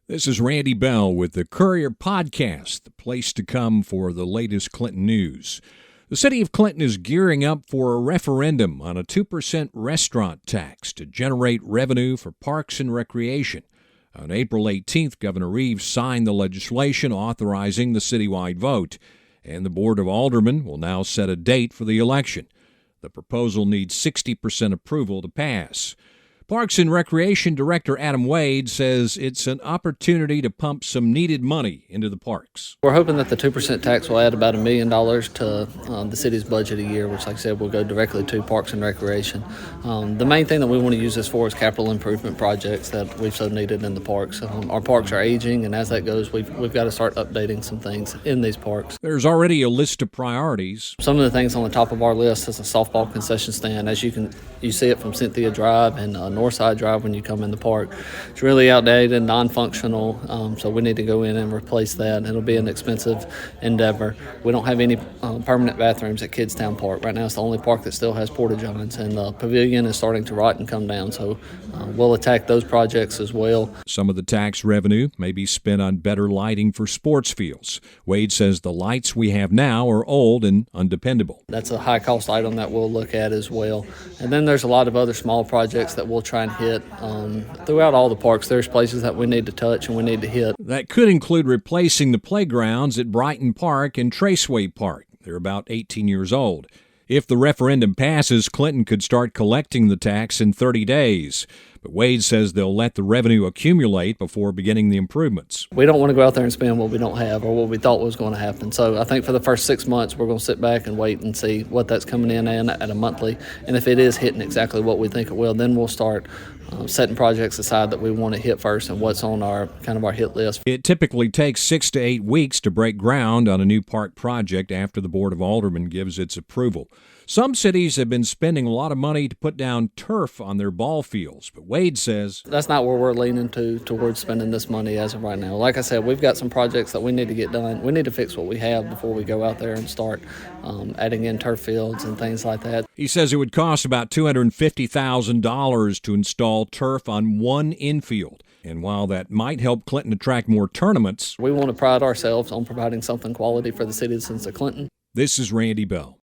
This is Randy Bell with the Courier podcast, the place to come for the latest Clinton news. The city of Clinton is gearing up for a referendum on a 2% restaurant tax to generate revenue for parks and recreation. On April 18th, Governor Reeves signed the legislation authorizing the citywide vote, and the Board of Aldermen will now set a date for the election. The proposal needs 60% approval to pass. Parks and Recreation Director Adam Wade says it's an opportunity to pump some needed money into the parks. We're hoping that the 2% tax will add about $1 million to the city's budget a year, which, like I said, will go directly to Parks and Recreation. The main thing that we want to use this for is capital improvement projects that we've so needed in the parks. Our parks are aging, and as that goes, we've got to start updating some things in these parks. There's already a list of priorities. Some of the things on the top of our list is a softball concession stand. As you see it from Cynthia Drive and Northside Drive when you come in the park. It's really outdated, non-functional, so we need to go in and replace that. It'll be an expensive endeavor. We don't have any permanent bathrooms at Kids Towne Park. Right now it's the only park that still has Porta-Johns, and the pavilion is starting to rot and come down, so we'll attack those projects as well. Some of the tax revenue may be spent on better lighting for sports fields. Wade says the lights we have now are old and undependable. That's a high-cost item that we'll look at as well. And then there's a lot of other small projects that we'll try and hit throughout all the parks. There's places that we need to touch and we need to hit. That could include replacing the playgrounds at Brighton Park and Traceway Park. They're about 18 years old. If the referendum passes, Clinton could start collecting the tax in 30 days. But Wade says they'll let the revenue accumulate before beginning the improvements. We don't want to go out there and spend what we don't have or what we thought was going to happen. So I think for the first 6 months, we're going to sit back and wait and see what that's coming in at a monthly. And if it is hitting exactly what we think it will, then we'll start setting projects aside that we want to hit first and what's on our hit list. It typically takes 6 to 8 weeks to break ground on a new park project after the Board of Aldermen gives its approval. Some cities have been spending a lot of money to put down turf on their ball fields, but Wade says that's not where we're leaning towards spending this money as of right now. Like I said, we've got some projects that we need to get done. We need to fix what we have before we go out there and start adding in turf fields and things like that. He says it would cost about $250,000 to install turf on one infield. And while that might help Clinton attract more tournaments, we want to pride ourselves on providing something quality for the citizens of Clinton. This is Randy Bell.